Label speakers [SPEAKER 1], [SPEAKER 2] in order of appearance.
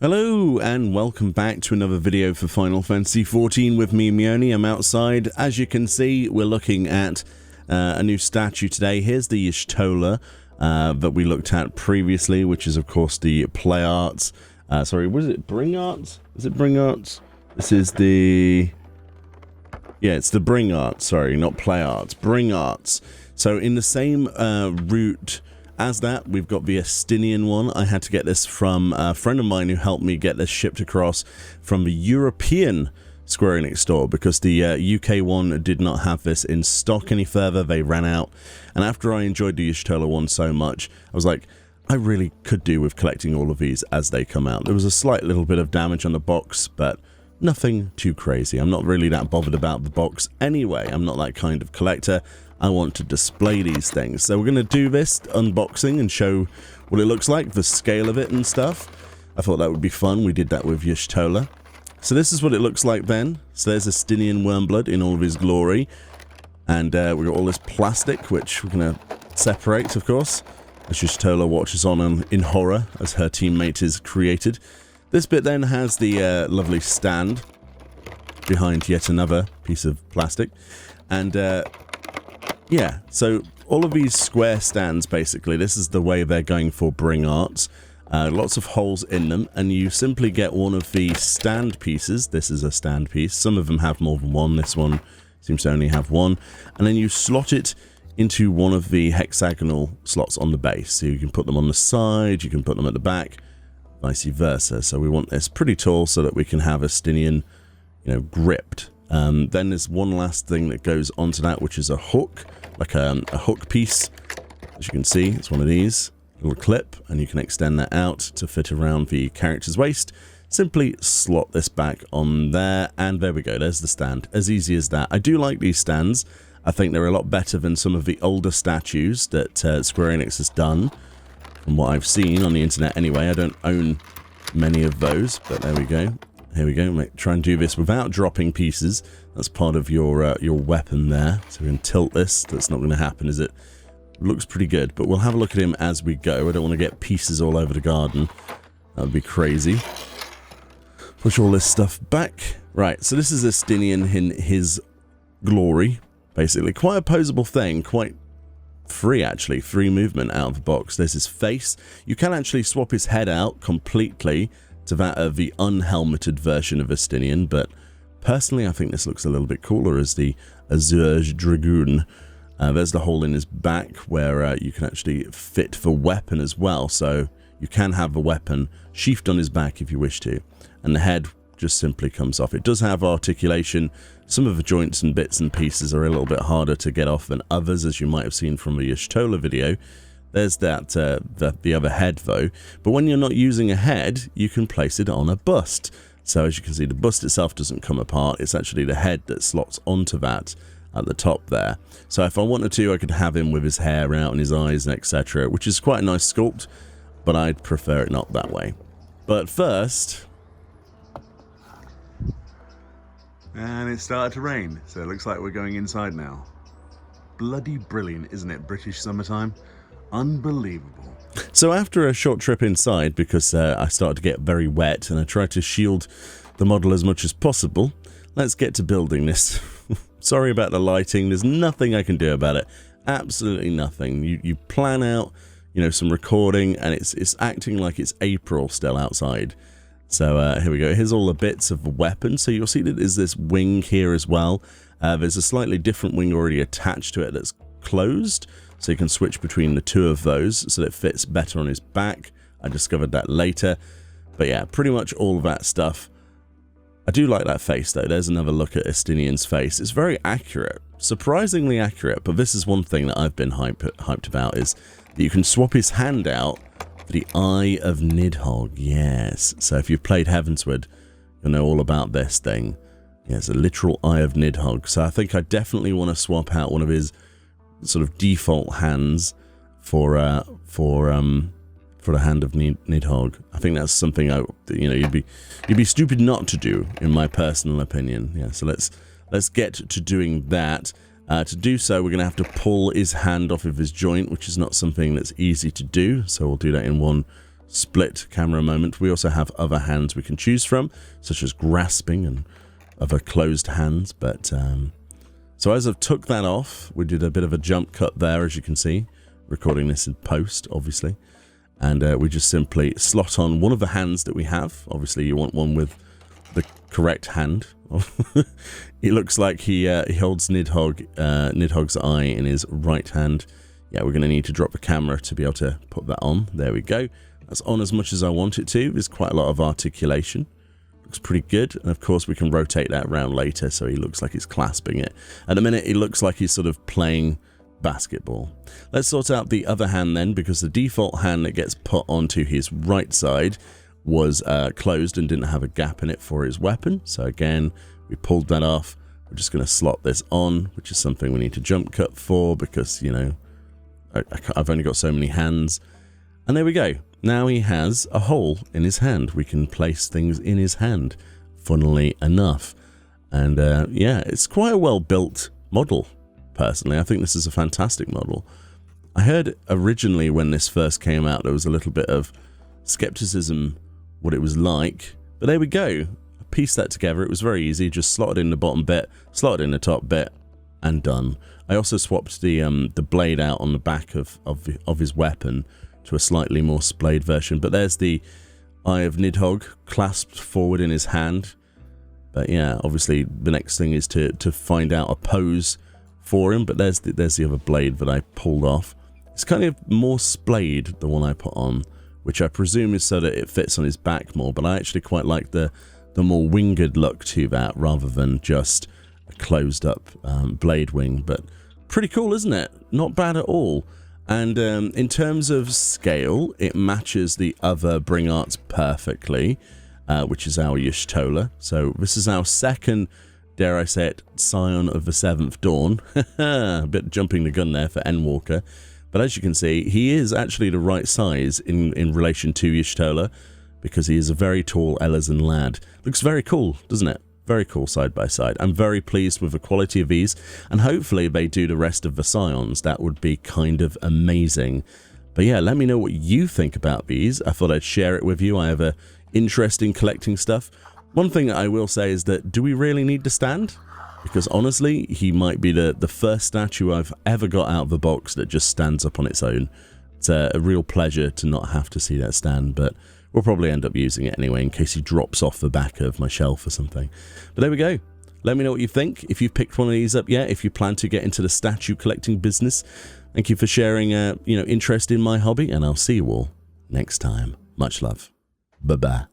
[SPEAKER 1] Hello and welcome back to another video for Final Fantasy XIV with me, Meoni. I'm outside. As you can see, we're looking at a new statue today. Here's the Y'shtola that we looked at previously, which is of course the Play Arts. Sorry, was it Bring Arts? Is it Bring Arts? This is the... Yeah, it's the Bring Arts. Sorry, not Play Arts. Bring Arts. So in the same route as that, we've got the Estinien one. I had to get this from a friend of mine who helped me get this shipped across from the European Square Enix store because the UK one did not have this in stock any further. They ran out. And after I enjoyed the Y'shtola one so much, I was like, I really could do with collecting all of these as they come out. There was a slight little bit of damage on the box, but nothing too crazy. I'm not really that bothered about the box anyway. I'm not that kind of collector. I want to display these things. So we're going to do this unboxing and show what it looks like, the scale of it and stuff. I thought that would be fun. We did that with Y'shtola. So this is what it looks like then. So there's Estinien Wormblood in all of his glory. And we've got all this plastic, which we're going to separate, of course, as Y'shtola watches on in horror as her teammate is created. This bit then has the lovely stand behind yet another piece of plastic. And yeah, so all of these square stands, basically, this is the way they're going for Bring Arts. Lots of holes in them, and you simply get one of the stand pieces. This is a stand piece. Some of them have more than one. This one seems to only have one. And then you slot it into one of the hexagonal slots on the base. So you can put them on the side, you can put them at the back, vice versa. So we want this pretty tall so that we can have Estinien, gripped. Then there's one last thing that goes onto that, which is a hook, like a hook piece. As you can see, it's one of these, little clip, and you can extend that out to fit around the character's waist. Simply slot this back on there, and there we go, there's the stand. As easy as that. I do like these stands. I think they're a lot better than some of the older statues that Square Enix has done, from what I've seen on the internet anyway. I don't own many of those, but there we go. Here we go. Try and do this without dropping pieces. That's part of your weapon there. So we can tilt this. That's not going to happen, is it? Looks pretty good, but we'll have a look at him as we go. I don't want to get pieces all over the garden. That would be crazy. Push all this stuff back. Right, so this is Estinien in his glory, basically. Quite a posable thing. Quite free, actually. Free movement out of the box. There's his face. You can actually swap his head out completely to that of the unhelmeted version of Estinien, but personally I think this looks a little bit cooler as the Azure Dragoon. There's the hole in his back where you can actually fit the weapon as well, so you can have the weapon sheathed on his back if you wish to, and the head just simply comes off. It does have articulation. Some of the joints and bits and pieces are a little bit harder to get off than others, as you might have seen from the Y'shtola video. There's that the other head though, but when you're not using a head, you can place it on a bust. So as you can see, the bust itself doesn't come apart. It's actually the head that slots onto that at the top there. So if I wanted to, I could have him with his hair out and his eyes and etc., which is quite a nice sculpt, but I'd prefer it not that way. But first... And it started to rain, so it looks like we're going inside now. Bloody brilliant, isn't it? British summertime. Unbelievable. So after a short trip inside, because I started to get very wet and I tried to shield the model as much as possible, let's get to building this. Sorry about the lighting. There's nothing I can do about it. Absolutely nothing. You plan out, some recording, and it's acting like it's April still outside. So here we go. Here's all the bits of the weapon. So you'll see that there's this wing here as well. There's a slightly different wing already attached to it that's closed. So you can switch between the two of those so that it fits better on his back. I discovered that later. But yeah, pretty much all of that stuff. I do like that face though. There's another look at Estinien's face. It's very accurate. Surprisingly accurate. But this is one thing that I've been hyped about, is that you can swap his hand out for the Eye of Nidhogg. Yes. So if you've played Heavensward, you'll know all about this thing. Yeah, it's a literal Eye of Nidhogg. So I think I definitely want to swap out one of his sort of default hands for the hand of Nidhogg. I think that's something you'd be stupid not to do, in my personal opinion. Yeah, so let's get to doing that. To do so, we're going to have to pull his hand off of his joint, which is not something that's easy to do. So we'll do that in one split camera moment. We also have other hands we can choose from, such as grasping and other closed hands. But so as I've took that off, we did a bit of a jump cut there, as you can see, recording this in post, obviously. And we just simply slot on one of the hands that we have. Obviously, you want one with the correct hand. It looks like he holds Nidhogg's eye in his right hand. Yeah, we're going to need to drop the camera to be able to put that on. There we go. That's on as much as I want it to. There's quite a lot of articulation. Looks pretty good. And of course, we can rotate that around later so he looks like he's clasping it. At the minute, he looks like he's sort of playing basketball. Let's sort out the other hand then, because the default hand that gets put onto his right side was closed and didn't have a gap in it for his weapon. So again, we pulled that off. We're just going to slot this on, which is something we need to jump cut for because, you know, I've only got so many hands. And there we go. Now he has a hole in his hand. We can place things in his hand, funnily enough. And yeah, it's quite a well-built model, personally. I think this is a fantastic model. I heard originally when this first came out, there was a little bit of skepticism what it was like. But there we go. I pieced that together. It was very easy. Just slotted in the bottom bit, slotted in the top bit, and done. I also swapped the blade out on the back of his weapon to a slightly more splayed version. But there's the Eye of Nidhogg clasped forward in his hand. But yeah, obviously the next thing is to find out a pose for him. But there's the other blade that I pulled off. It's kind of more splayed, the one I put on, which I presume is so that it fits on his back more. But I actually quite like the more winged look to that rather than just a closed up blade wing. But pretty cool, isn't it? Not bad at all. And in terms of scale, it matches the other Bring Arts perfectly, which is our Y'shtola. So this is our second, dare I say it, Scion of the Seventh Dawn. A bit jumping the gun there for Endwalker. But as you can see, he is actually the right size in relation to Y'shtola, because he is a very tall Elezen lad. Looks very cool, doesn't it? Very cool side by side. I'm very pleased with the quality of these, and hopefully they do the rest of the Scions. That would be kind of amazing. But yeah, let me know what you think about these. I thought I'd share it with you. I have an interest in collecting stuff. One thing I will say is that, do we really need to stand? Because honestly, he might be the first statue I've ever got out of the box that just stands up on its own. It's a real pleasure to not have to see that stand, but we'll probably end up using it anyway in case he drops off the back of my shelf or something. But there we go. Let me know what you think. If you've picked one of these up yet, if you plan to get into the statue collecting business. Thank you for sharing interest in my hobby, and I'll see you all next time. Much love. Bye-bye.